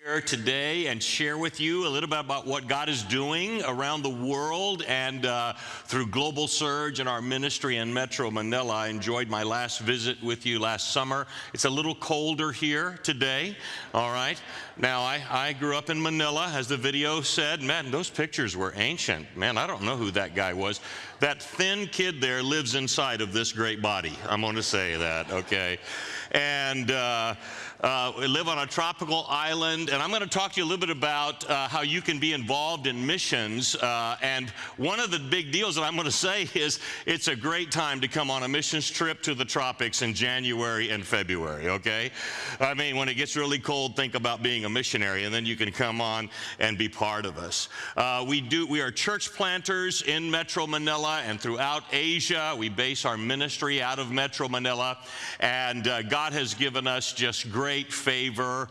Here today and share with you a little bit about what God is doing around the world and through Global Surge and our ministry in Metro Manila. I enjoyed my last visit with you last summer. It's a little colder here today, all right? Now, I grew up in Manila, as the video said. Man, those pictures were ancient. Man, I don't know who that guy was. That thin kid there lives inside of this great body. I'm going to say that, okay? And we live on a tropical island, and I'm going to talk to you a little bit about how you can be involved in missions. And one of the big deals that I'm going to say is it's a great time to come on a missions trip to the tropics in January and February, okay? I mean, when it gets really cold, think about being a missionary, and then you can come on and be part of us. We are church planters in Metro Manila and throughout Asia. We base our ministry out of Metro Manila, and God has given us just great favor.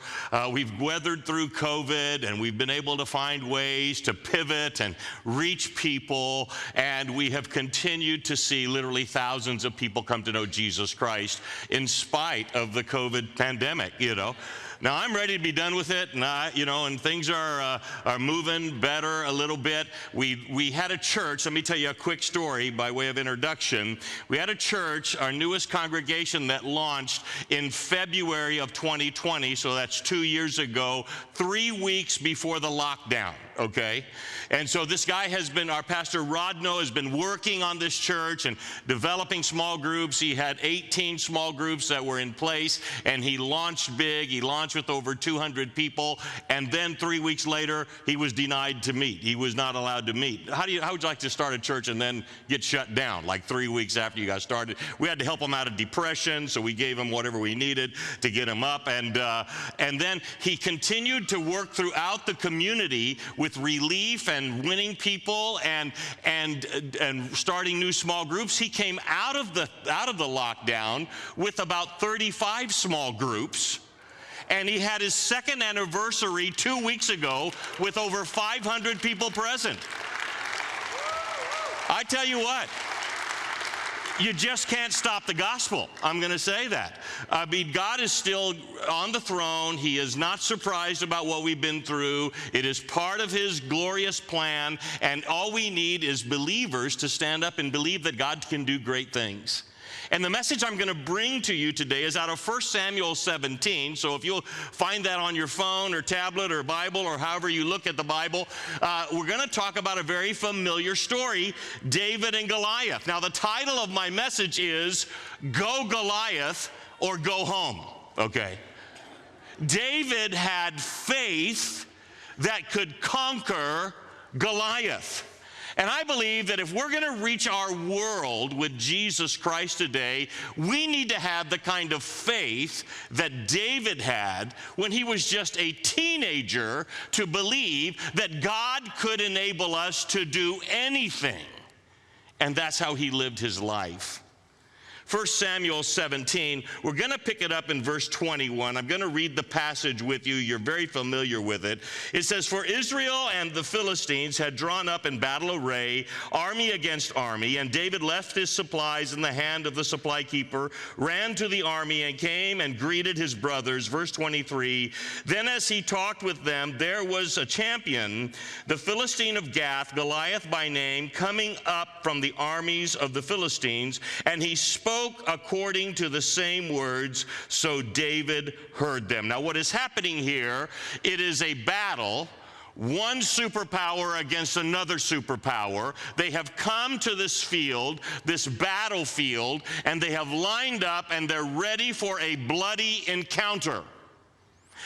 We've weathered through COVID, and we've been able to find ways to pivot and reach people, and we have continued to see literally thousands of people come to know Jesus Christ in spite of the COVID pandemic, you know. Now, I'm ready to be done with it, and and things are moving better a little bit. We had a church. Let me tell you a quick story by way of introduction. We had a church, our newest congregation, that launched in February of 2020, so that's 2 years ago, 3 weeks before the lockdown, okay? And so this guy our pastor Rodno has been working on this church and developing small groups. He had 18 small groups that were in place, and he launched big. He launched with over 200 people, and then 3 weeks later, he was denied to meet. He was not allowed to meet. How would you like to start a church and then get shut down like 3 weeks after you got started? We had to help him out of depression, so we gave him whatever we needed to get him up, and then he continued to work throughout the community with relief and winning people and starting new small groups. He came out of the lockdown with about 35 small groups. And he had his second anniversary 2 weeks ago with over 500 people present. I tell you what, you just can't stop the gospel. I'm going to say that. I mean, God is still on the throne. He is not surprised about what we've been through. It is part of His glorious plan, and all we need is believers to stand up and believe that God can do great things. And the message I'm going to bring to you today is out of 1 Samuel 17. So if you'll find that on your phone or tablet or Bible or however you look at the Bible, we're going to talk about a very familiar story, David and Goliath. Now, the title of my message is Go Goliath or Go Home, okay? David had faith that could conquer Goliath. And I believe that if we're going to reach our world with Jesus Christ today, we need to have the kind of faith that David had when he was just a teenager to believe that God could enable us to do anything. And that's how he lived his life. 1 Samuel 17, we're going to pick it up in verse 21. I'm going to read the passage with you. You're very familiar with it. It says, "For Israel and the Philistines had drawn up in battle array, army against army, and David left his supplies in the hand of the supply keeper, ran to the army, and came and greeted his brothers." Verse 23, "Then as he talked with them, there was a champion, the Philistine of Gath, Goliath by name, coming up from the armies of the Philistines, and he spoke according to the same words, so David heard them." Now, what is happening here, it is a battle, one superpower against another superpower. They have come to this field, this battlefield, and they have lined up, and they're ready for a bloody encounter.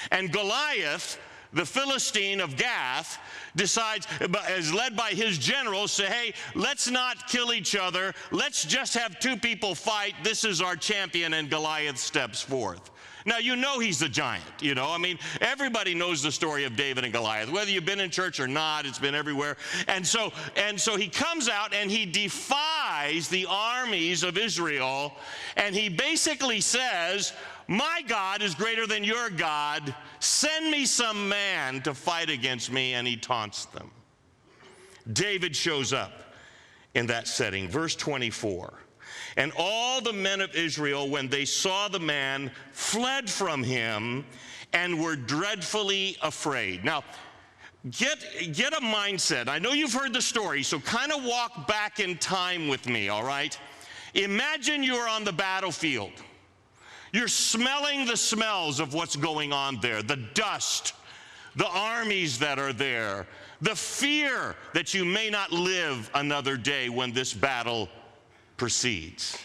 And Goliath, the Philistine of Gath, decides, is led by his generals, say, hey, let's not kill each other. Let's just have two people fight. This is our champion, and Goliath steps forth. Now, you know he's the giant, you know. I mean, everybody knows the story of David and Goliath. Whether you've been in church or not, it's been everywhere. And so he comes out and he defies the armies of Israel, and he basically says, my God is greater than your God. Send me some man to fight against me, and he taunts them. David shows up in that setting. Verse 24. And all the men of Israel, when they saw the man, fled from him and were dreadfully afraid. Now, get a mindset. I know you've heard the story, so kind of walk back in time with me, all right? Imagine you're on the battlefield. You're smelling the smells of what's going on there, the dust, the armies that are there, the fear that you may not live another day when this battle proceeds.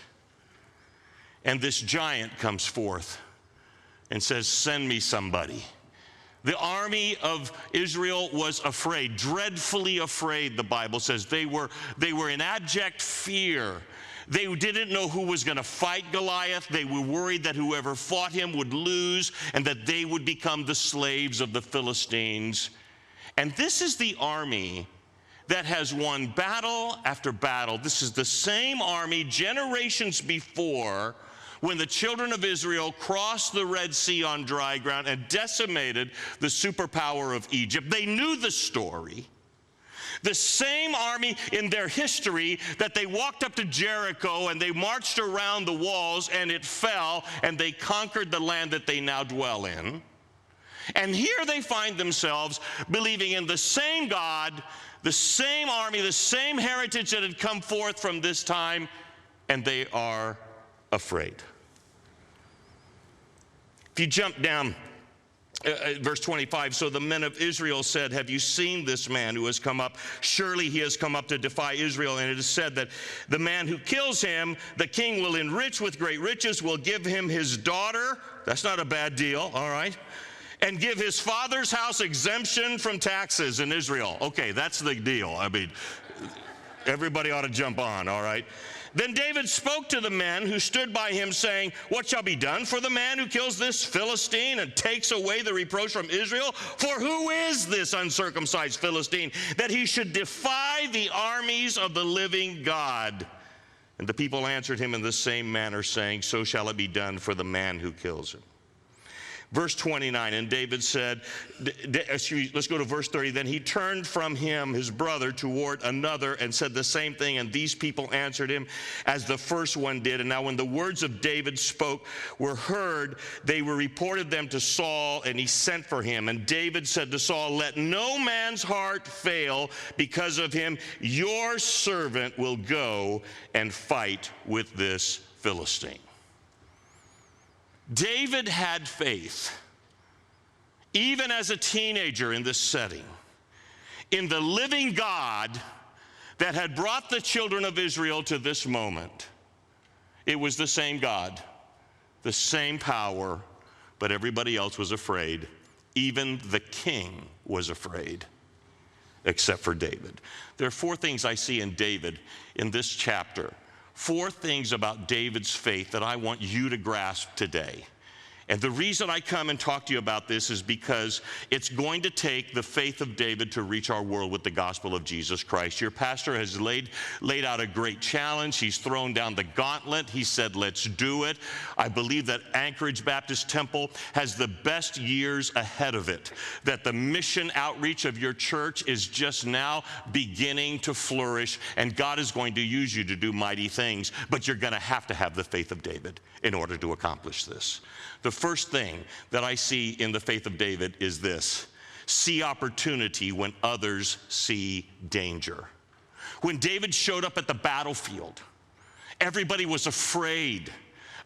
And this giant comes forth and says, "Send me somebody." The army of Israel was afraid, dreadfully afraid, the Bible says. They were in abject fear. They didn't know who was going to fight Goliath. They were worried that whoever fought him would lose and that they would become the slaves of the Philistines. And this is the army that has won battle after battle. This is the same army generations before, when the children of Israel crossed the Red Sea on dry ground and decimated the superpower of Egypt. They knew the story. The same army in their history that they walked up to Jericho and they marched around the walls and it fell and they conquered the land that they now dwell in. And here they find themselves believing in the same God, the same army, the same heritage that had come forth from this time, and they are afraid. If you jump down, verse 25, so the men of Israel said, "Have you seen this man who has come up? Surely he has come up to defy Israel. And it is said that the man who kills him, the king will enrich with great riches, will give him his daughter." That's not a bad deal, all right? "And give his father's house exemption from taxes in Israel." Okay, that's the deal. I mean, everybody ought to jump on, all right? "Then David spoke to the men who stood by him, saying, 'What shall be done for the man who kills this Philistine and takes away the reproach from Israel? For who is this uncircumcised Philistine, that he should defy the armies of the living God?' And the people answered him in the same manner, saying, 'So shall it be done for the man who kills him.'" Verse 29, and David said, let's go to verse 30. "Then he turned from him, his brother, toward another and said the same thing. And these people answered him as the first one did. And now when the words of David spoke were heard, they were reported them to Saul, and he sent for him. And David said to Saul, 'Let no man's heart fail because of him. Your servant will go and fight with this Philistine.'" David had faith, even as a teenager in this setting, in the living God that had brought the children of Israel to this moment. It was the same God, the same power, but everybody else was afraid. Even the king was afraid, except for David. There are four things I see in David in this chapter. Four things about David's faith that I want you to grasp today. And the reason I come and talk to you about this is because it's going to take the faith of David to reach our world with the gospel of Jesus Christ. Your pastor has laid out a great challenge. He's thrown down the gauntlet. He said, let's do it. I believe that Anchorage Baptist Temple has the best years ahead of it, that the mission outreach of your church is just now beginning to flourish, and God is going to use you to do mighty things, but you're going to have the faith of David in order to accomplish this. The first thing that I see in the faith of David is this: see opportunity when others see danger. When David showed up at the battlefield, everybody was afraid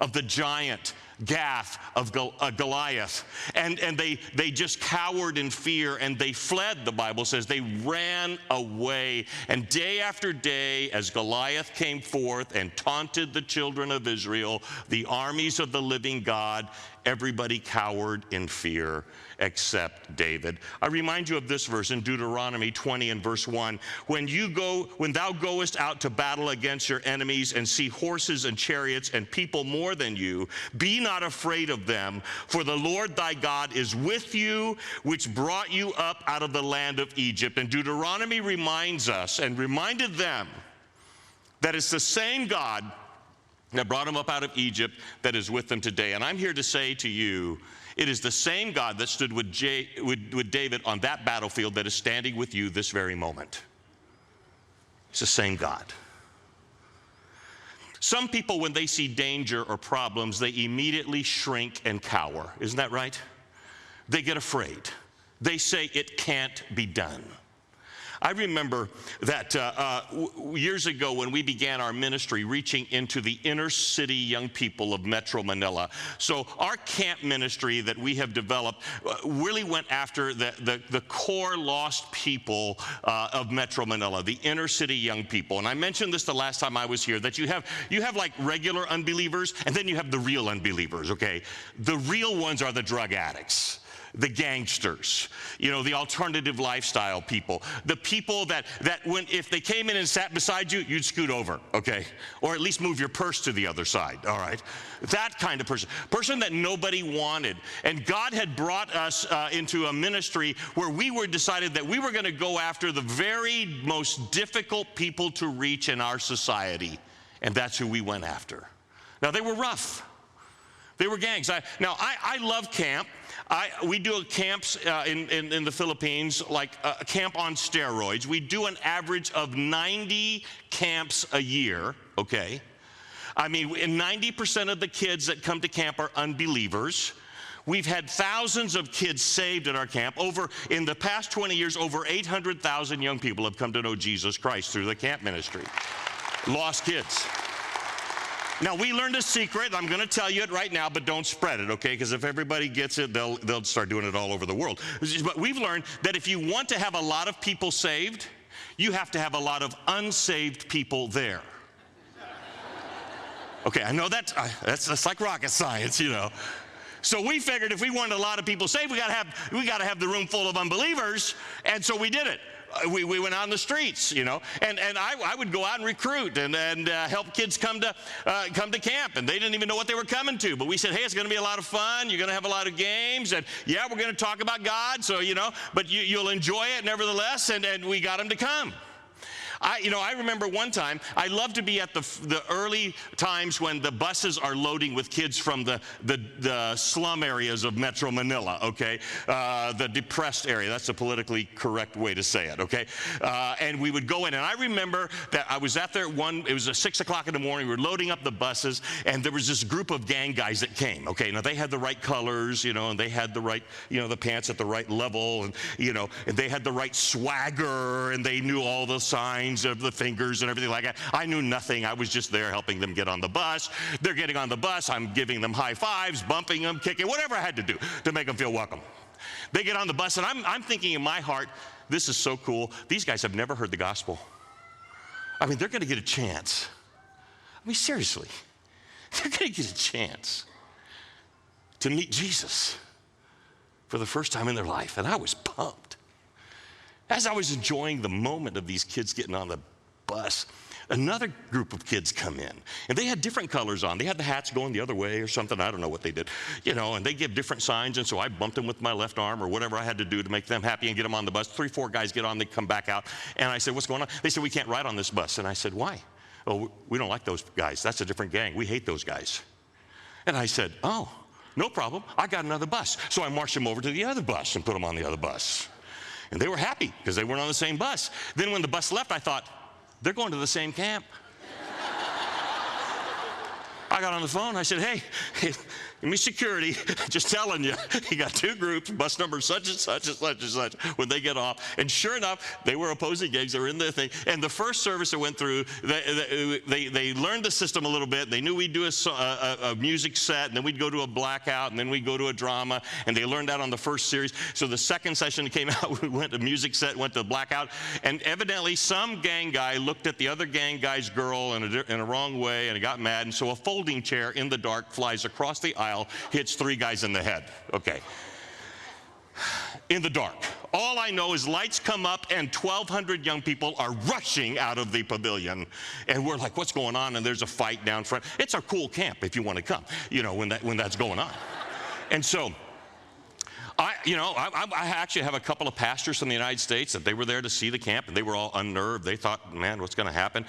of the giant Gath of Goliath, and they just cowered in fear, and they fled. The Bible says they ran away. And day after day, as Goliath came forth and taunted the children of Israel, the armies of the living God, everybody cowered in fear except David. I remind you of this verse in Deuteronomy 20 and verse 1. When thou goest out to battle against your enemies and see horses and chariots and people more than you, be not afraid of them, for the Lord thy God is with you, which brought you up out of the land of Egypt. And Deuteronomy reminds us and reminded them that it's the same God that brought them up out of Egypt that is with them today. And I'm here to say to you, it is the same God that stood with David on that battlefield that is standing with you this very moment. It's the same God. Some people, when they see danger or problems, they immediately shrink and cower. Isn't that right? They get afraid. They say it can't be done. I remember that years ago when we began our ministry reaching into the inner city young people of Metro Manila. So our camp ministry that we have developed really went after the core lost people of Metro Manila, the inner city young people. And I mentioned this the last time I was here, that you have like regular unbelievers, and then you have the real unbelievers, okay? The real ones are the drug addicts, the gangsters, the alternative lifestyle people, the people that if they came in and sat beside you, you'd scoot over, okay? Or at least move your purse to the other side, all right? That kind of person that nobody wanted. And God had brought us into a ministry where we were decided that we were going to go after the very most difficult people to reach in our society, and that's who we went after. Now, they were rough. They were gangs. I love camp. We do camps in the Philippines, like a camp on steroids. We do an average of 90 camps a year, okay? I mean, 90% of the kids that come to camp are unbelievers. We've had thousands of kids saved at our camp. In the past 20 years, over 800,000 young people have come to know Jesus Christ through the camp ministry. Lost kids. Now, we learned a secret. I'm going to tell you it right now, but don't spread it, okay? Because if everybody gets it, they'll start doing it all over the world. But we've learned that if you want to have a lot of people saved, you have to have a lot of unsaved people there. Okay, I know that's like rocket science, So we figured if we wanted a lot of people saved, we got to have the room full of unbelievers, and so we did it. We went out on the streets, and I would go out and recruit and help kids come to camp, and they didn't even know what they were coming to. But we said, hey, it's going to be a lot of fun. You're going to have a lot of games, and yeah, we're going to talk about God. So but you'll enjoy it nevertheless. And we got them to come. I remember one time, I love to be at the early times when the buses are loading with kids from the slum areas of Metro Manila, okay? The depressed area, that's a politically correct way to say it, okay? And we would go in, and I remember that I was out there it was 6 o'clock in the morning, we were loading up the buses, and there was this group of gang guys that came, okay? Now, they had the right colors, and they had the right, the pants at the right level, and, and they had the right swagger, and they knew all the signs of the fingers and everything like that. I knew nothing. I was just there helping them get on the bus. They're getting on the bus. I'm giving them high fives, bumping them, kicking, whatever I had to do to make them feel welcome. They get on the bus, and I'm thinking in my heart, this is so cool. These guys have never heard the gospel. I mean, they're going to get a chance. I mean, seriously. They're going to get a chance to meet Jesus for the first time in their life, and I was pumped. As I was enjoying the moment of these kids getting on the bus, another group of kids come in, and they had different colors on. They had the hats going the other way or something. I don't know what they did, and they give different signs, and so I bumped them with my left arm or whatever I had to do to make them happy and get them on the bus. 3, 4 guys get on, they come back out, and I said, what's going on? They said, we can't ride on this bus. And I said, why? Oh, we don't like those guys. That's a different gang. We hate those guys. And I said, oh, no problem. I got another bus. So I marched them over to the other bus and put them on the other bus. And they were happy because they weren't on the same bus. Then when the bus left, I thought, they're going to the same camp. I got on the phone. I said, hey, give me security. Just telling you, you got 2 groups, bus number such and such and such and such, when they get off. And sure enough, they were opposing gangs. They were in their thing. And the first service that went through, they learned the system a little bit. They knew we'd do a music set, and then we'd go to a blackout, and then we'd go to a drama. And they learned that on the first series. So the second session came out, we went to music set, went to blackout. And evidently, some gang guy looked at the other gang guy's girl in a wrong way, and he got mad. And so a folding chair in the dark flies across the aisle, hits 3 guys in the head. Okay. In the dark. All I know is lights come up and 1,200 young people are rushing out of the pavilion. And we're like, what's going on? And there's a fight down front. It's a cool camp if you want to come, when that's going on. And so, I actually have a couple of pastors from the United States that they were there to see the camp, and they were all unnerved. They thought, man, what's going to happen?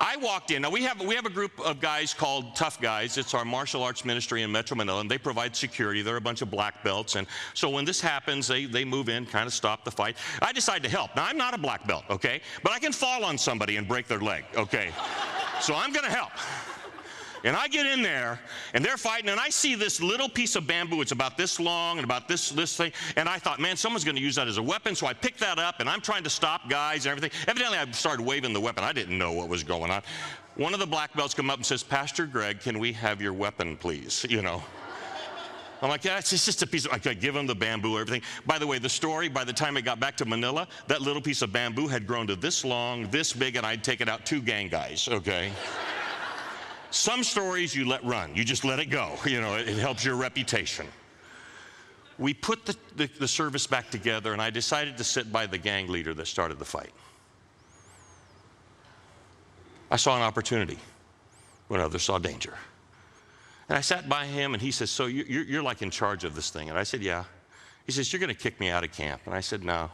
I walked in. Now, we have a group of guys called Tough Guys. It's our martial arts ministry in Metro Manila, and they provide security. They're a bunch of black belts, and so when this happens, they move in, kind of stop the fight. I decide to help. Now, I'm not a black belt, okay? But I can fall on somebody and break their leg, okay? So I'm going to help. And I get in there, and they're fighting, and I see this little piece of bamboo. It's about this long and about this thing. And I thought, man, someone's going to use that as a weapon. So I picked that up, and I'm trying to stop guys and everything. Evidently, I started waving the weapon. I didn't know what was going on. One of the black belts come up and says, Pastor Greg, can we have your weapon, please? You know. I'm like, yeah, it's just a piece of, I give him the bamboo, everything. By the way, the story, by the time it got back to Manila, that little piece of bamboo had grown to this long, this big, and I'd taken out 2 gang guys, okay? Some stories you let run. You just let it go. You know, it helps your reputation. We put the service back together, and I decided to sit by the gang leader that started the fight. I saw an opportunity when others saw danger. And I sat by him, and he says, so you're like in charge of this thing? And I said, yeah. He says, you're going to kick me out of camp. And I said, no.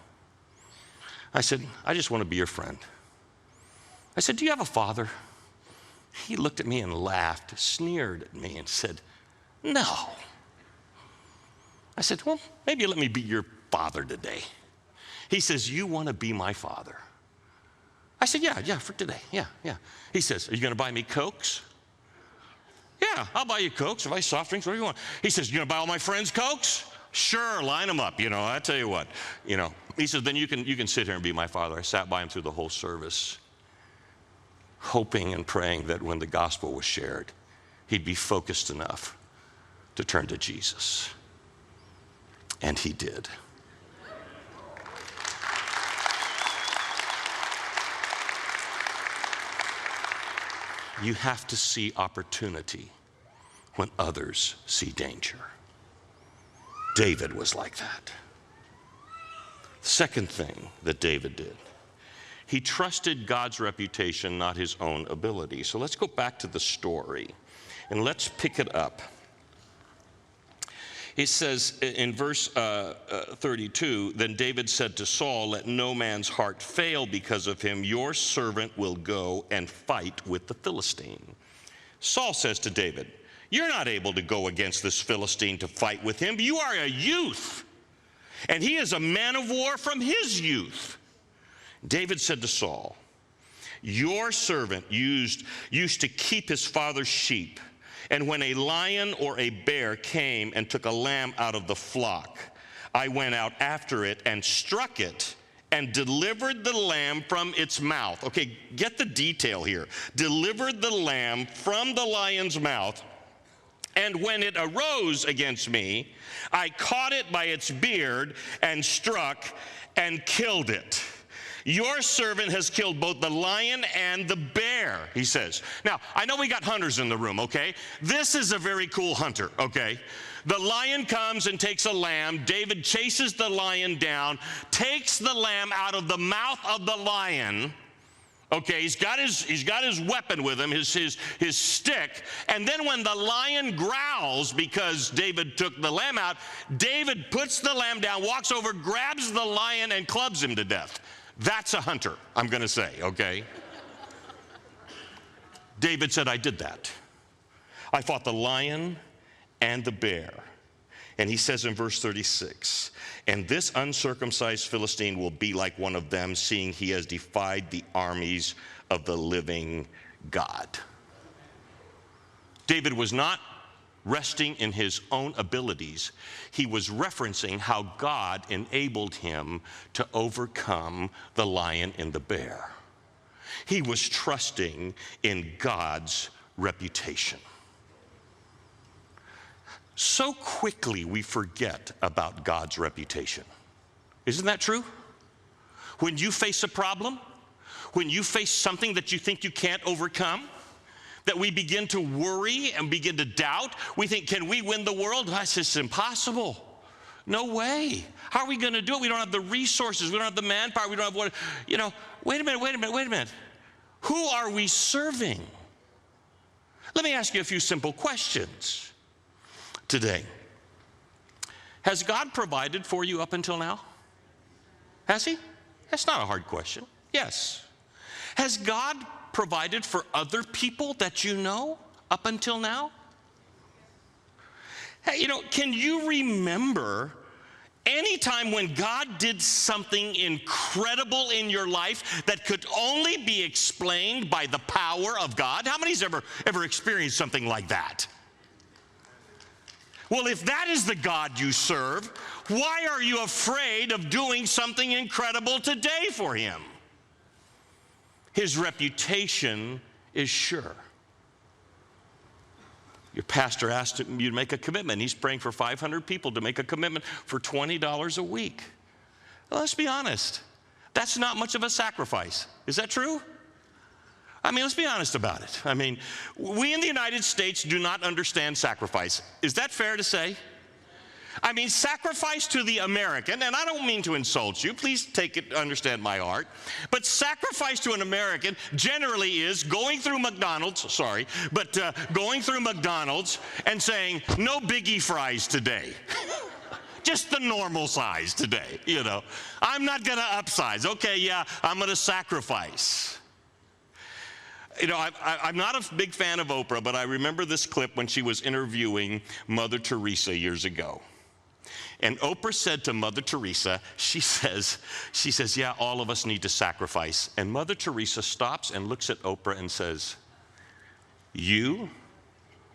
I said, I just want to be your friend. I said, do you have a father? He looked at me and laughed, sneered at me and said, no. I said, well, maybe let me be your father today. He says, you want to be my father? I said, yeah, for today, yeah. He says, are you going to buy me Cokes? Yeah, I'll buy you Cokes, I'll buy soft drinks, whatever you want. He says, you going to buy all my friends Cokes? Sure, line them up, you know, I tell you what. You know, he says, then you can sit here and be my father. I sat by him through the whole service, hoping and praying that when the gospel was shared, he'd be focused enough to turn to Jesus. And he did. You have to see opportunity when others see danger. David was like that. The second thing that David did, he trusted God's reputation, not his own ability. So let's go back to the story and let's pick it up. It says in verse 32, then David said to Saul, let no man's heart fail because of him. Your servant will go and fight with the Philistine. Saul says to David, you're not able to go against this Philistine to fight with him. You are a youth, and he is a man of war from his youth. David said to Saul, your servant used to keep his father's sheep. And when a lion or a bear came and took a lamb out of the flock, I went out after it and struck it and delivered the lamb from its mouth. Okay, get the detail here. Delivered the lamb from the lion's mouth. And when it arose against me, I caught it by its beard and struck and killed it. Your servant has killed both the lion and the bear, he says. Now, I know we got hunters in the room, okay? This is a very cool hunter, okay? The lion comes and takes a lamb. David chases the lion down, takes the lamb out of the mouth of the lion. Okay, he's got his weapon with him, his stick. And then when the lion growls because David took the lamb out, David puts the lamb down, walks over, grabs the lion, and clubs him to death. That's a hunter, I'm going to say, okay? David said, I did that. I fought the lion and the bear. And he says in verse 36, and this uncircumcised Philistine will be like one of them, seeing he has defied the armies of the living God. David was not resting in his own abilities. He was referencing how God enabled him to overcome the lion and the bear. He was trusting in God's reputation. So quickly we forget about God's reputation. Isn't that true? When you face a problem, when you face something that you think you can't overcome, that we begin to worry and begin to doubt. We think, can we win the world? That's just impossible. No way. How are we going to do it? We don't have the resources. We don't have the manpower. We don't have what, you know, wait a minute. Who are we serving? Let me ask you a few simple questions today. Has God provided for you up until now? Has he? That's not a hard question. Yes. Has God provided for other people that you know up until now? Hey, you know, can you remember Anytime when God did something incredible in your life that could only be explained by the power of God. How many's ever experienced something like that? Well, if that is the God you serve, why are you afraid of doing something incredible today for him? His reputation is sure. Your pastor asked you to make a commitment. He's praying for 500 people to make a commitment for $20 a week. Well, let's be honest. That's not much of a sacrifice. Is that true? I mean, let's be honest about it. I mean, we in the United States do not understand sacrifice. Is that fair to say? I mean, sacrifice to the American, and I don't mean to insult you, please take it, understand my heart, but sacrifice to an American generally is going through McDonald's, going through McDonald's and saying, no biggie fries today. Just the normal size today, you know. I'm not going to upsize. Okay, yeah, I'm going to sacrifice. You know, I'm not a big fan of Oprah, but I remember this clip when she was interviewing Mother Teresa years ago. And Oprah said to Mother Teresa, she says, yeah, all of us need to sacrifice. And Mother Teresa stops and looks at Oprah and says, you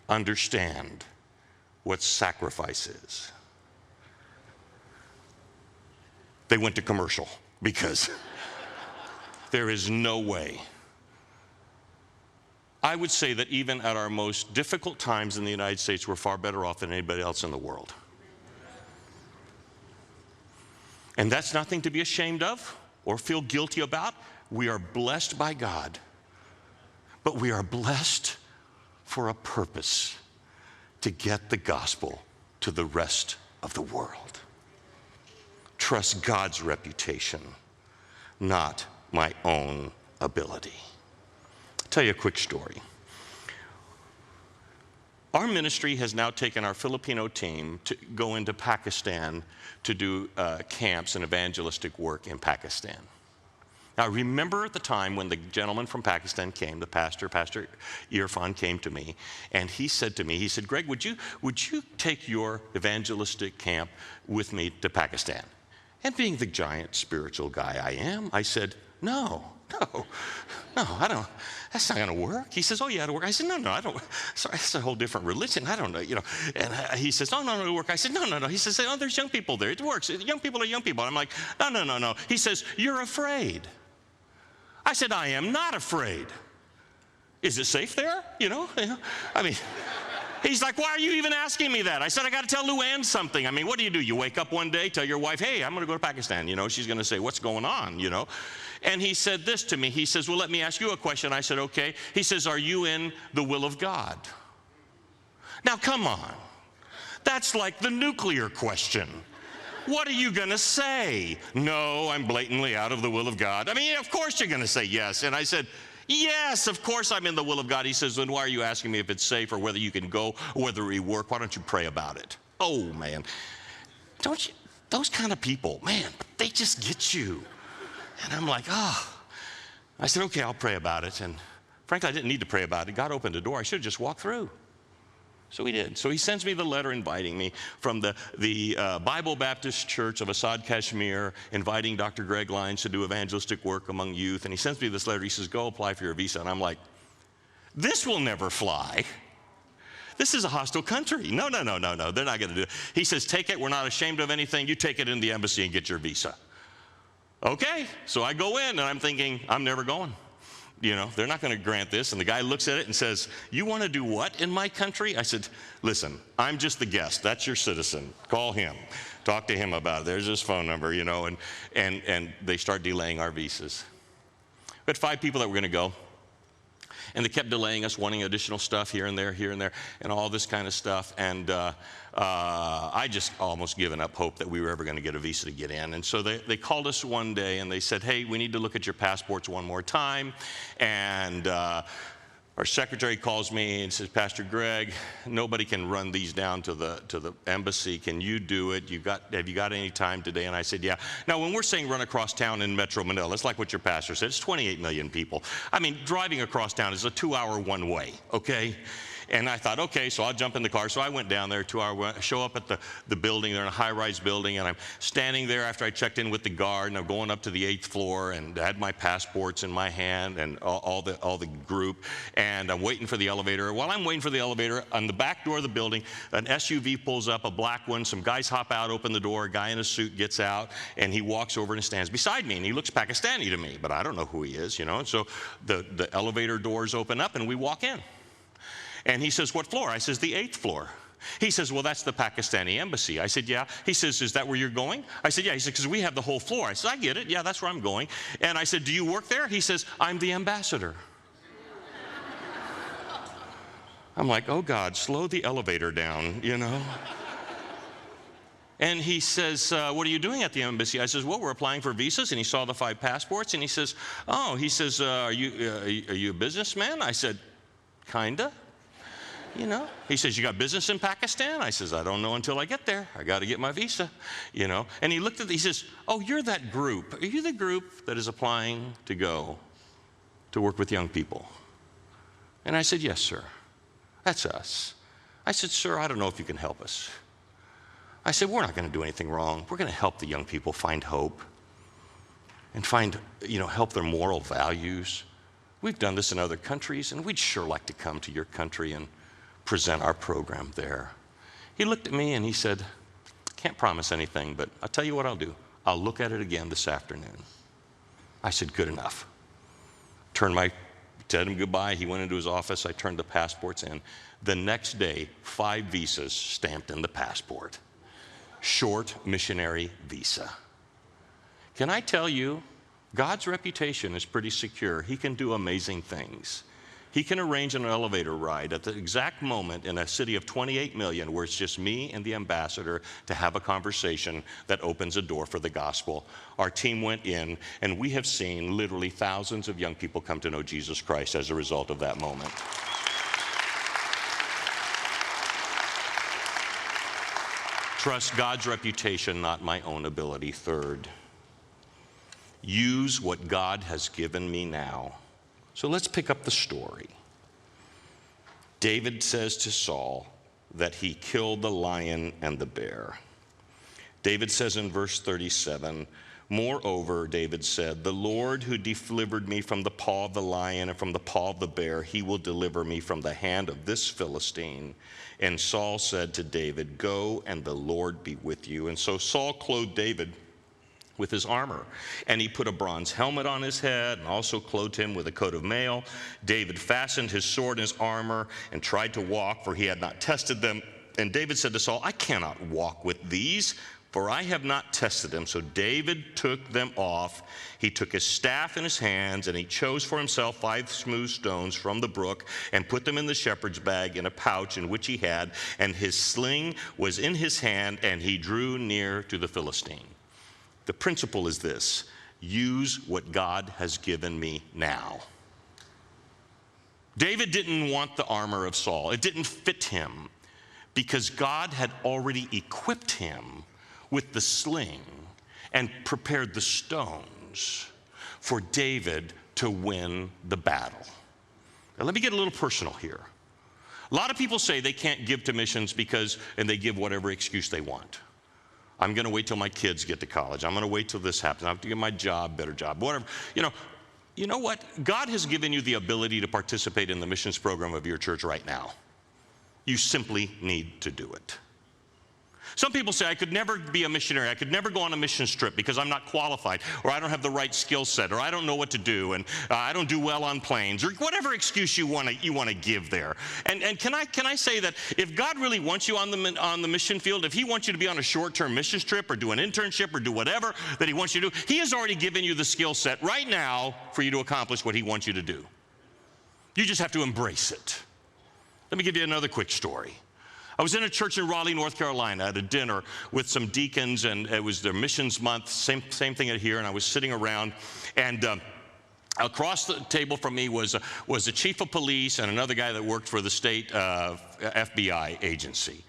understand what sacrifice is. They went to commercial because there is no way. I would say that even at our most difficult times in the United States, we're far better off than anybody else in the world. And that's nothing to be ashamed of or feel guilty about. We are blessed by God, but we are blessed for a purpose, to get the gospel to the rest of the world. Trust God's reputation, not my own ability. I'll tell you a quick story. Our ministry has now taken our Filipino team to go into Pakistan to do camps and evangelistic work in Pakistan. Now, I remember at the time when the gentleman from Pakistan came, the Pastor Irfan came to me, and he said to me, he said, Greg, would you take your evangelistic camp with me to Pakistan? And being the giant spiritual guy I am, I said, no, I don't. That's not going to work. He says, oh, yeah, it'll work. I said, no, I don't. Sorry, that's a whole different religion. I don't know, you know. And he says, no, it'll work. I said, no. He says, oh, there's young people there. It works. Young people are young people. I'm like, no. He says, you're afraid. I said, I am not afraid. Is it safe there? You know? I mean, he's like, why are you even asking me that? I said, I got to tell Luann something. I mean, what do? You wake up one day, tell your wife, hey, I'm going to go to Pakistan. You know, she's going to say, what's going on? You know? And he said this to me. He says, well, let me ask you a question. I said, okay. He says, are you in the will of God? Now, come on. That's like the nuclear question. What are you going to say? No, I'm blatantly out of the will of God. I mean, of course you're going to say yes. And I said, yes, of course I'm in the will of God. He says, then why are you asking me if it's safe or whether you can go or whether it work? Why don't you pray about it? Oh, man. Don't you? Those kind of people, man, they just get you. And I'm like, oh. I said, okay, I'll pray about it. And frankly, I didn't need to pray about it. God opened the door. I should have just walked through. So he did. So he sends me the letter inviting me from the Bible Baptist Church of Assad, Kashmir, inviting Dr. Greg Lyons to do evangelistic work among youth. And he sends me this letter. He says, go apply for your visa. And I'm like, this will never fly. This is a hostile country. No. They're not going to do it. He says, take it. We're not ashamed of anything. You take it in the embassy and get your visa. Okay. So I go in and I'm thinking, I'm never going. You know, they're not going to grant this. And the guy looks at it and says, you want to do what in my country? I said, listen, I'm just the guest. That's your citizen. Call him. Talk to him about it. There's his phone number, you know, and they start delaying our visas. We had 5 people that were going to go. And they kept delaying us, wanting additional stuff here and there, and all this kind of stuff. And I just almost given up hope that we were ever going to get a visa to get in. And so they called us one day and they said, hey, we need to look at your passports one more time. And our secretary calls me and says, Pastor Greg, nobody can run these down to the embassy. Can you do it? Have you got any time today? And I said, yeah. Now, when we're saying run across town in Metro Manila, it's like what your pastor said. It's 28 million people. I mean, driving across town is a 2-hour one way, okay? And I thought, okay, so I'll jump in the car. So I went down there show up at the building. They're in a high-rise building, and I'm standing there after I checked in with the guard, and I'm going up to the 8th floor, and I had my passports in my hand and all the group, and I'm waiting for the elevator. While I'm waiting for the elevator, on the back door of the building, an SUV pulls up, a black one. Some guys hop out, open the door. A guy in a suit gets out, and he walks over and stands beside me, and he looks Pakistani to me, but I don't know who he is, And so the elevator doors open up, and we walk in. And he says, what floor? I says, the 8th floor. He says, well, that's the Pakistani embassy. I said, yeah. He says, is that where you're going? I said, yeah. He said, because we have the whole floor. I said, I get it. Yeah, that's where I'm going. And I said, do you work there? He says, I'm the ambassador. I'm like, oh, God, slow the elevator down, And he says, what are you doing at the embassy? I says, well, we're applying for visas. And he saw the 5 passports. And he says, are you a businessman? I said, kinda. He says, you got business in Pakistan? I says, I don't know until I get there. I got to get my visa, And he looked he says, oh, you're that group. Are you the group that is applying to go to work with young people? And I said, yes, sir. That's us. I said, sir, I don't know if you can help us. I said, we're not going to do anything wrong. We're going to help the young people find hope and help their moral values. We've done this in other countries, and we'd sure like to come to your country and present our program there. He looked at me and he said, can't promise anything, but I'll tell you what I'll do. I'll look at it again this afternoon. I said, good enough. Told him goodbye. He went into his office. I turned the passports in. The next day, 5 visas stamped in the passport. Short missionary visa. Can I tell you, God's reputation is pretty secure. He can do amazing things. He can arrange an elevator ride at the exact moment in a city of 28 million where it's just me and the ambassador to have a conversation that opens a door for the gospel. Our team went in, and we have seen literally thousands of young people come to know Jesus Christ as a result of that moment. Trust God's reputation, not my own ability. Third, use what God has given me now. So let's pick up the story. David says to Saul that he killed the lion and the bear. David says in verse 37, moreover, David said, the Lord who delivered me from the paw of the lion and from the paw of the bear, he will deliver me from the hand of this Philistine. And Saul said to David, go, and the Lord be with you. And so Saul clothed David with his armor, and he put a bronze helmet on his head and also clothed him with a coat of mail. David fastened his sword in his armor and tried to walk, for he had not tested them. And David said to Saul, I cannot walk with these, for I have not tested them. So David took them off. He took his staff in his hands, and he chose for himself 5 smooth stones from the brook and put them in the shepherd's bag in a pouch in which he had, and his sling was in his hand, and he drew near to the Philistine. The principle is this: use what God has given me now. David didn't want the armor of Saul. It didn't fit him because God had already equipped him with the sling and prepared the stones for David to win the battle. Now, let me get a little personal here. A lot of people say they can't give to missions and they give whatever excuse they want. I'm going to wait till my kids get to college. I'm going to wait till this happens. I have to get my job, better job, whatever. You know what? God has given you the ability to participate in the missions program of your church right now. You simply need to do it. Some people say, I could never be a missionary. I could never go on a missions trip because I'm not qualified, or I don't have the right skill set, or I don't know what to do, and I don't do well on planes, or whatever excuse you want to give there. And can I say that if God really wants you on the mission field, if he wants you to be on a short-term missions trip or do an internship or do whatever that he wants you to do, he has already given you the skill set right now for you to accomplish what he wants you to do. You just have to embrace it. Let me give you another quick story. I was in a church in Raleigh, North Carolina at a dinner with some deacons, and it was their missions month, same thing here, and I was sitting around, and across the table from me was the chief of police and another guy that worked for the state FBI agency.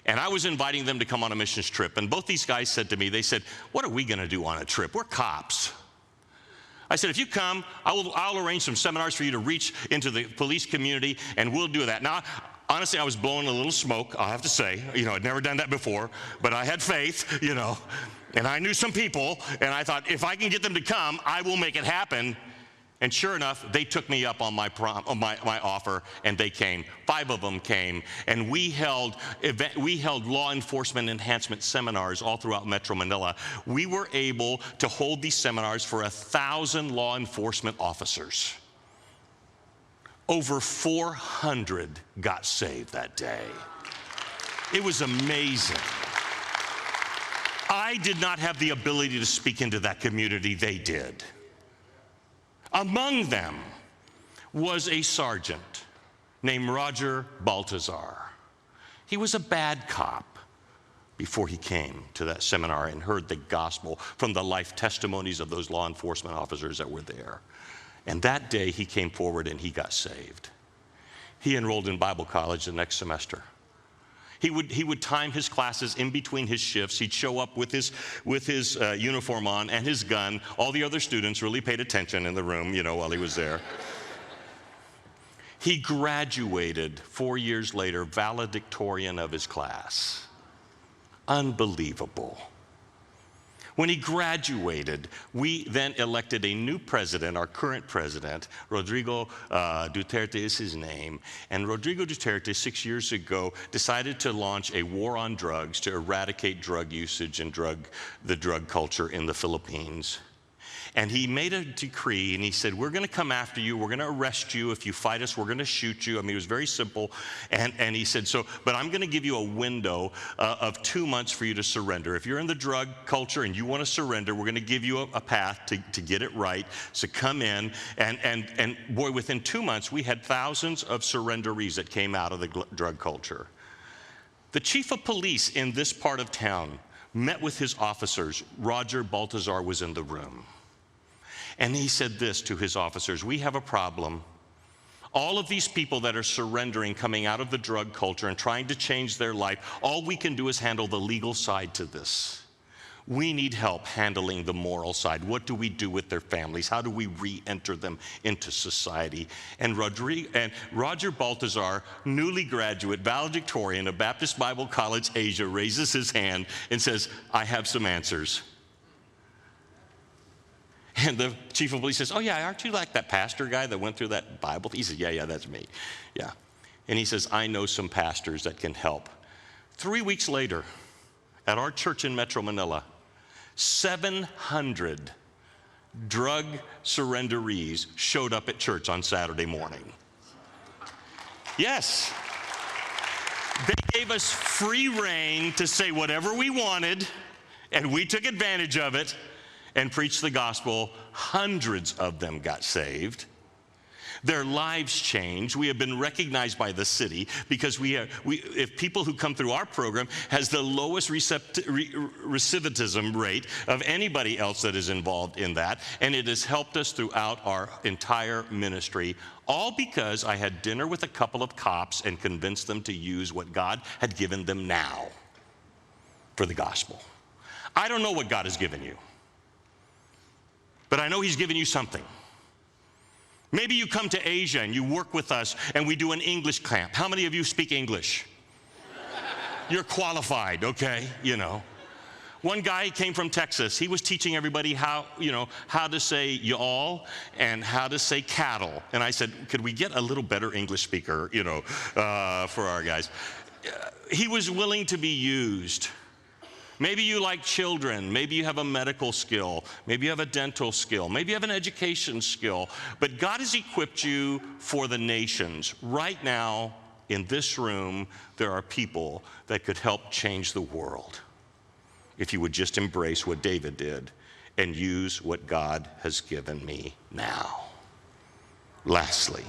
And I was inviting them to come on a missions trip, and both these guys said to me, they said, what are we going to do on a trip? We're cops. I said, if you come, I'll arrange some seminars for you to reach into the police community, and we'll do that. Now, honestly, I was blowing a little smoke, I'll have to say. I'd never done that before, but I had faith, and I knew some people, and I thought, if I can get them to come, I will make it happen. And sure enough, they took me up on my offer, and they came. 5 of them came, and we held law enforcement enhancement seminars all throughout Metro Manila. We were able to hold these seminars for 1,000 law enforcement officers. Over 400 got saved that day. It was amazing. I did not have the ability to speak into that community. They did. Among them was a sergeant named Roger Baltazar. He was a bad cop before he came to that seminar and heard the gospel from the life testimonies of those law enforcement officers that were there. And that day he came forward and he got saved. He enrolled in Bible college the next semester. He would time his classes in between his shifts. He'd show up with his uniform on and his gun. All the other students really paid attention in the room, while he was there. He graduated 4 years later, valedictorian of his class. Unbelievable. When he graduated, we then elected a new president, our current president. Rodrigo Duterte is his name. And Rodrigo Duterte, 6 years ago, decided to launch a war on drugs to eradicate drug usage and the drug culture in the Philippines. And he made a decree, and he said, we're going to come after you. We're going to arrest you. If you fight us, we're going to shoot you. I mean, it was very simple. And he said, but I'm going to give you a window of 2 months for you to surrender. If you're in the drug culture and you want to surrender, we're going to give you a path to get it right. So come in. And boy, within 2 months, we had thousands of surrenderees that came out of the drug culture. The chief of police in this part of town met with his officers. Roger Baltazar was in the room. And he said this to his officers: we have a problem. All of these people that are surrendering, coming out of the drug culture and trying to change their life, all we can do is handle the legal side to this. We need help handling the moral side. What do we do with their families? How do we re-enter them into society? And Roger Baltazar, newly graduate, valedictorian of Baptist Bible College Asia, raises his hand and says, I have some answers. And the chief of police says, oh yeah, aren't you like that pastor guy that went through that Bible? He said, yeah, that's me. Yeah. And he says, I know some pastors that can help. 3 weeks later, at our church in Metro Manila, 700 drug surrenderees showed up at church on Saturday morning. Yes. They gave us free rein to say whatever we wanted, and we took advantage of it and preached the gospel. Hundreds of them got saved. Their lives changed. We have been recognized by the city because if people who come through our program has the lowest recidivism rate of anybody else that is involved in that, and it has helped us throughout our entire ministry, all because I had dinner with a couple of cops and convinced them to use what God had given them now for the gospel. I don't know what God has given you, but I know He's given you something. Maybe you come to Asia and you work with us and we do an English camp. How many of you speak English? You're qualified, okay, One guy came from Texas. He was teaching everybody how to say y'all and how to say cattle. And I said, could we get a little better English speaker, for our guys? He was willing to be used. Maybe you like children. Maybe you have a medical skill. Maybe you have a dental skill. Maybe you have an education skill. But God has equipped you for the nations. Right now, in this room, there are people that could help change the world if you would just embrace what David did and use what God has given me now. Lastly,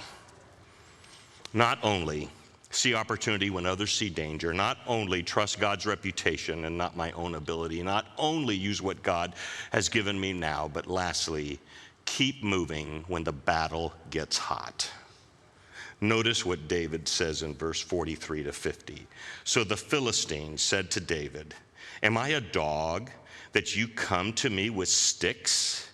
not only see opportunity when others see danger, not only trust God's reputation and not my own ability, not only use what God has given me now, but lastly, keep moving when the battle gets hot. Notice what David says in verse 43 to 50. So the Philistines said to David, am I a dog that you come to me with sticks?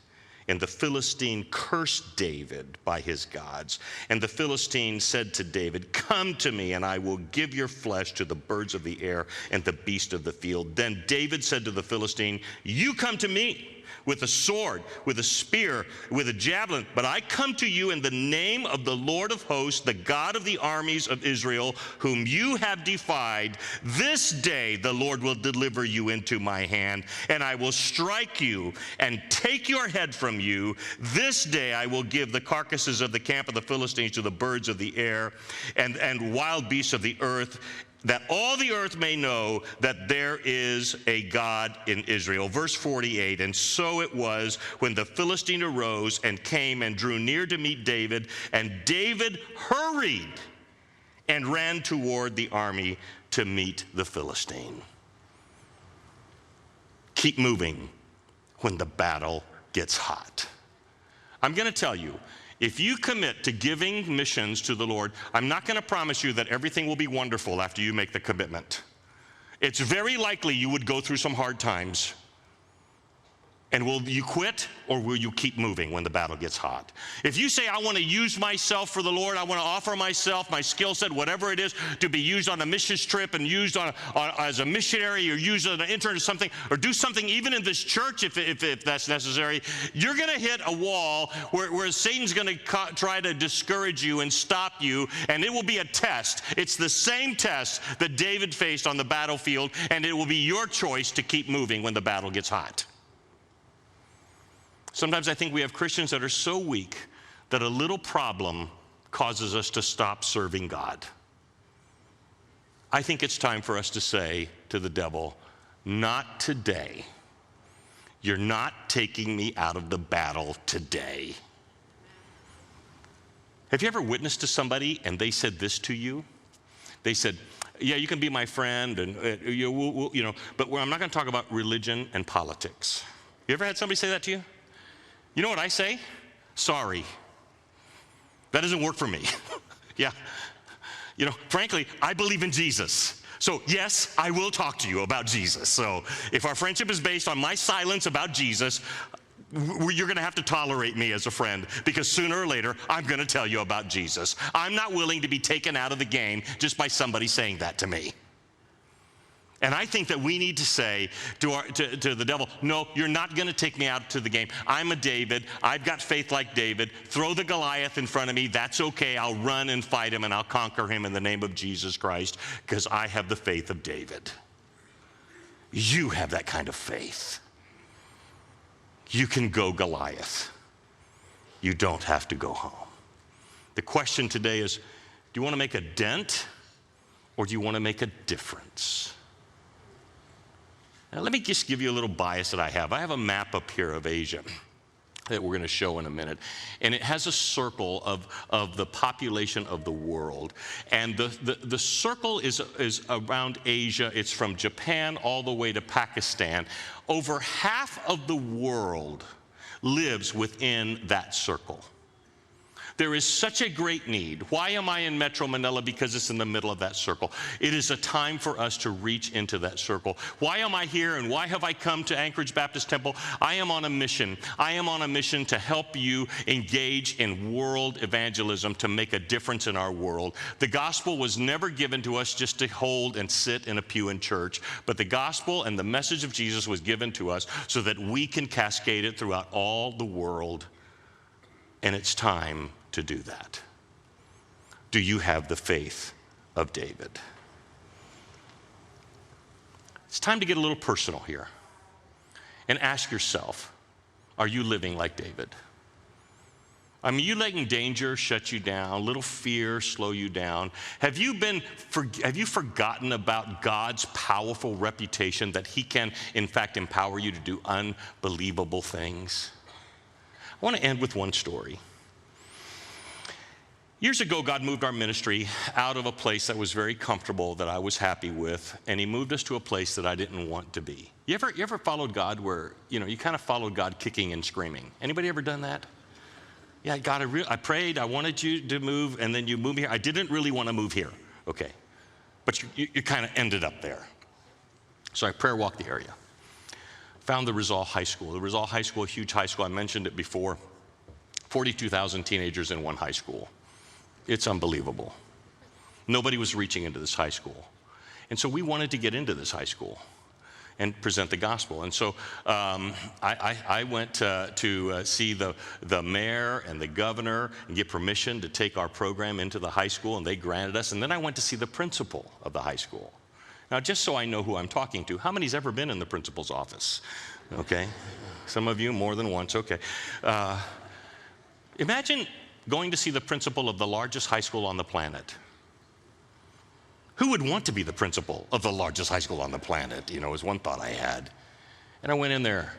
And the Philistine cursed David by his gods. And the Philistine said to David, "Come to me, and I will give your flesh to the birds of the air and the beasts of the field." Then David said to the Philistine, "You come to me with a sword, with a spear, with a javelin, but I come to you in the name of the Lord of hosts, the God of the armies of Israel, whom you have defied. This day the Lord will deliver you into my hand, and I will strike you and take your head from you. This day I will give the carcasses of the camp of the Philistines to the birds of the air and wild beasts of the earth, that all the earth may know that there is a God in Israel." Verse 48, "And so it was when the Philistine arose and came and drew near to meet David, and David hurried and ran toward the army to meet the Philistine." Keep moving when the battle gets hot. I'm going to tell you, if you commit to giving missions to the Lord, I'm not going to promise you that everything will be wonderful after you make the commitment. It's very likely you would go through some hard times. And will you quit, or will you keep moving when the battle gets hot? If you say, "I want to use myself for the Lord, I want to offer myself, my skill set, whatever it is, to be used on a missions trip and used as a missionary, or used as an intern or something, or do something even in this church if that's necessary," you're going to hit a wall where Satan's going to try to discourage you and stop you, and it will be a test. It's the same test that David faced on the battlefield, and it will be your choice to keep moving when the battle gets hot. Sometimes I think we have Christians that are so weak that a little problem causes us to stop serving God. I think it's time for us to say to the devil, "Not today. You're not taking me out of the battle today." Have you ever witnessed to somebody and they said this to you? They said, "Yeah, you can be my friend, and but I'm not going to talk about religion and politics." You ever had somebody say that to you? You know what I say? "Sorry. That doesn't work for me." Yeah. Frankly, I believe in Jesus. So yes, I will talk to you about Jesus. So if our friendship is based on my silence about Jesus, you're going to have to tolerate me as a friend, because sooner or later, I'm going to tell you about Jesus. I'm not willing to be taken out of the game just by somebody saying that to me. And I think that we need to say to the devil, "No, you're not going to take me out to the game. I'm a David. I've got faith like David. Throw the Goliath in front of me. That's okay. I'll run and fight him, and I'll conquer him in the name of Jesus Christ, because I have the faith of David." You have that kind of faith. You can go Goliath. You don't have to go home. The question today is, do you want to make a dent, or do you want to make a difference? Now, let me just give you a little bias that I have. I have a map up here of Asia that we're going to show in a minute. And it has a circle of the population of the world. And the circle is around Asia. It's from Japan all the way to Pakistan. Over half of the world lives within that circle. There is such a great need. Why am I in Metro Manila? Because it's in the middle of that circle. It is a time for us to reach into that circle. Why am I here, and why have I come to Anchorage Baptist Temple? I am on a mission. I am on a mission to help you engage in world evangelism, to make a difference in our world. The gospel was never given to us just to hold and sit in a pew in church, but the gospel and the message of Jesus was given to us so that we can cascade it throughout all the world. And it's time to do that. Do you have the faith of David? It's time to get a little personal here and ask yourself, are you living like David? I mean, you letting danger shut you down, a little fear slow you down? Have you forgotten about God's powerful reputation that he can, in fact, empower you to do unbelievable things? I want to end with one story. Years ago, God moved our ministry out of a place that was very comfortable, that I was happy with, and he moved us to a place that I didn't want to be. You ever followed God where, you kind of followed God kicking and screaming? Anybody ever done that? Yeah, God, I prayed, I wanted you to move, and then you moved here. I didn't really want to move here, okay. But you kind of ended up there. So I prayer walked the area. found the Rizal High School. The Rizal High School, a huge high school, I mentioned it before, 42,000 teenagers in one high school. It's unbelievable. Nobody was reaching into this high school. And so we wanted to get into this high school and present the gospel. And so I went to see the mayor and the governor and get permission to take our program into the high school, and they granted us. And then I went to see the principal of the high school. Now, just so I know who I'm talking to, how many's ever been in the principal's office? Okay, some of you more than once, okay. Imagine going to see the principal of the largest high school on the planet. Who would want to be the principal of the largest high school on the planet? You know, was one thought I had. And I went in there,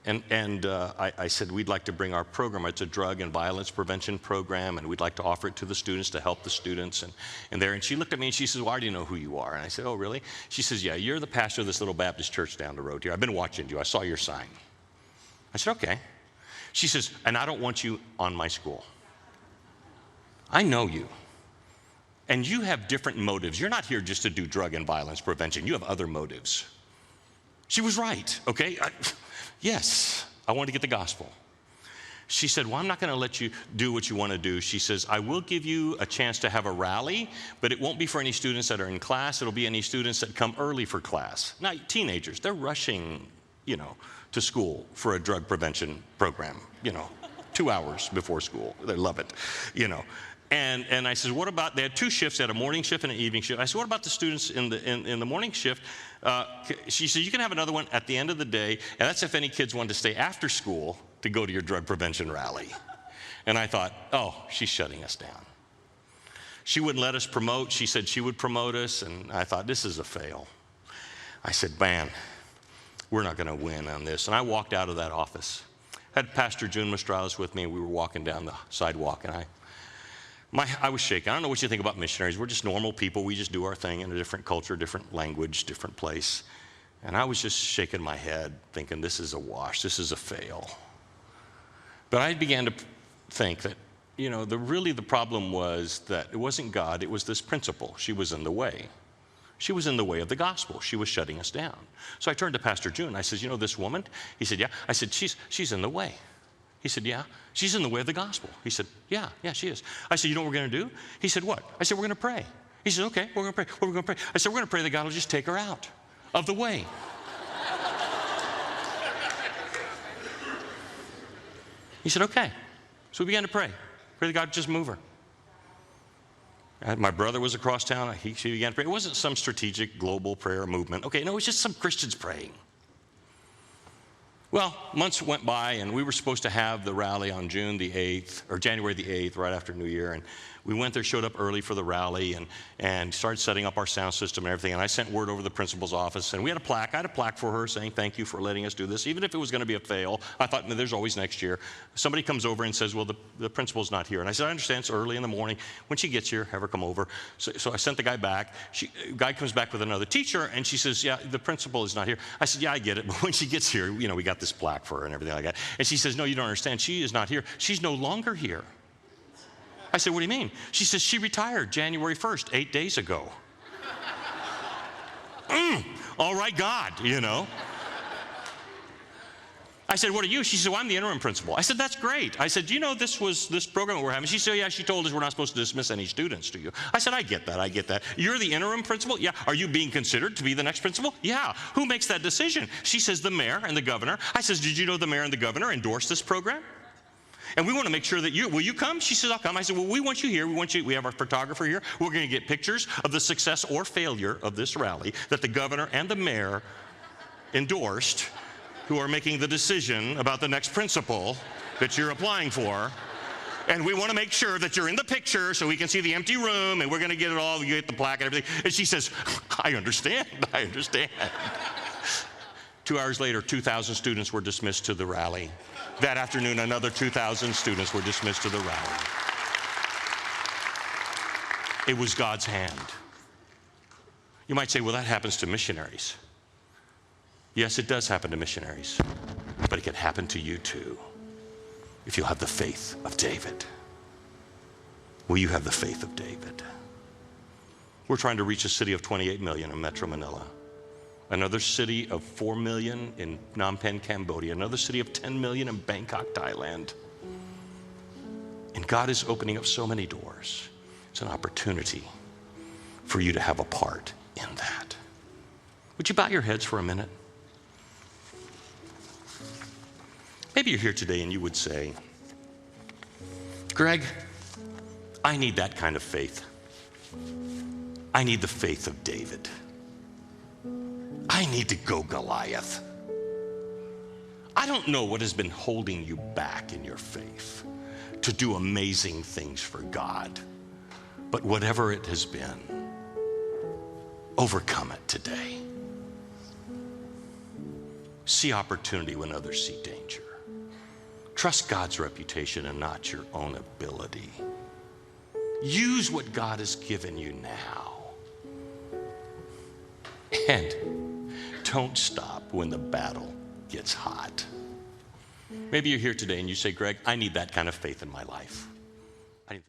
and I said, we'd like to bring our program. It's a drug and violence prevention program, and we'd like to offer it to the students to help the students. And she looked at me and she says, well, I already know who you are. And I said, oh, really? She says, yeah, you're the pastor of this little Baptist church down the road here. I've been watching you. I saw your sign. I said, okay. She says, and I don't want you on my school. I know you. And you have different motives. You're not here just to do drug and violence prevention. You have other motives. She was right, okay? Yes, I want to get the gospel. She said, well, I'm not going to let you do what you want to do. She says, I will give you a chance to have a rally, but it won't be for any students that are in class. It'll be any students that come early for class. Now, teenagers, they're rushing, you know, to school for a drug prevention program, you know, 2 hours before school. They love it, you know. And I said, what about, they had two shifts, they had a morning shift and an evening shift. I said, what about the students in the morning shift? She said, you can have another one at the end of the day, and that's if any kids want to stay after school to go to your drug prevention rally. And I thought, oh, she's shutting us down. She wouldn't let us promote. She said she would promote us, and I thought, this is a fail. I said, man, we're not going to win on this. And I walked out of that office. I had Pastor June Mastralis with me, and we were walking down the sidewalk, and I was shaking. I don't know what you think about missionaries. We're just normal people. We just do our thing in a different culture, different language, different place. And I was just shaking my head, thinking, this is a wash. This is a fail. But I began to think that, you know, really the problem was that it wasn't God. It was this principal. She was in the way. She was in the way of the gospel. She was shutting us down. So I turned to Pastor June. I said, you know this woman? He said, yeah. I said, she's in the way. He said, yeah, she's in the way of the gospel. He said, yeah, she is. I said, you know what we're going to do? He said, what? I said, we're going to pray. He said, okay, we're going to pray. What are we going to pray? I said, we're going to pray that God will just take her out of the way. He said, okay. So we began to pray. Pray that God would just move her. My brother was across town. She began to pray. It wasn't some strategic global prayer movement. Okay, no, it was just some Christians praying. Well, months went by, and we were supposed to have the rally on June the 8th, or January the 8th, right after New Year. And we went there, showed up early for the rally, and started setting up our sound system and everything. And I sent word over to the principal's office, and we had a plaque. I had a plaque for her saying, thank you for letting us do this. Even if it was going to be a fail, I thought, no, there's always next year. Somebody comes over and says, well, the principal's not here. And I said, I understand, it's early in the morning. When she gets here, have her come over. So I sent the guy back. Guy comes back with another teacher, and she says, yeah, the principal is not here. I said, yeah, I get it. But when she gets here, you know, we got this plaque for her and everything like that. And she says, no, you don't understand. She is not here. She's no longer here. I said, what do you mean? She says, she retired January 1st, 8 days ago. All right, God, you know. I said, what are you? She said, well, I'm the interim principal. I said, that's great. I said, do you know this program we're having? She said, yeah, she told us we're not supposed to dismiss any students to you. I said, I get that. You're the interim principal? Yeah. Are you being considered to be the next principal? Yeah. Who makes that decision? She says, the mayor and the governor. I says, did you know the mayor and the governor endorsed this program? And we want to make sure that will you come? She says, I'll come. I said, well, we want you here. We have our photographer here. We're going to get pictures of the success or failure of this rally that the governor and the mayor endorsed, who are making the decision about the next principal that you're applying for. And we want to make sure that you're in the picture so we can see the empty room, and we're going to get it all, you get the plaque and everything. And she says, I understand. 2 hours later, 2,000 students were dismissed to the rally. That afternoon, another 2,000 students were dismissed to the rally. It was God's hand. You might say, well, that happens to missionaries. Yes, it does happen to missionaries, but it can happen to you too, if you'll have the faith of David. Will you have the faith of David? We're trying to reach a city of 28 million in Metro Manila. another city of 4 million in Phnom Penh, Cambodia, another city of 10 million in Bangkok, Thailand. And God is opening up so many doors. It's an opportunity for you to have a part in that. Would you bow your heads for a minute? Maybe you're here today and you would say, Greg, I need that kind of faith. I need the faith of David. I need to go Goliath. I don't know what has been holding you back in your faith to do amazing things for God, but whatever it has been, overcome it today. See opportunity when others see danger. Trust God's reputation and not your own ability. Use what God has given you now. And don't stop when the battle gets hot. Maybe you're here today and you say, Greg, I need that kind of faith in my life.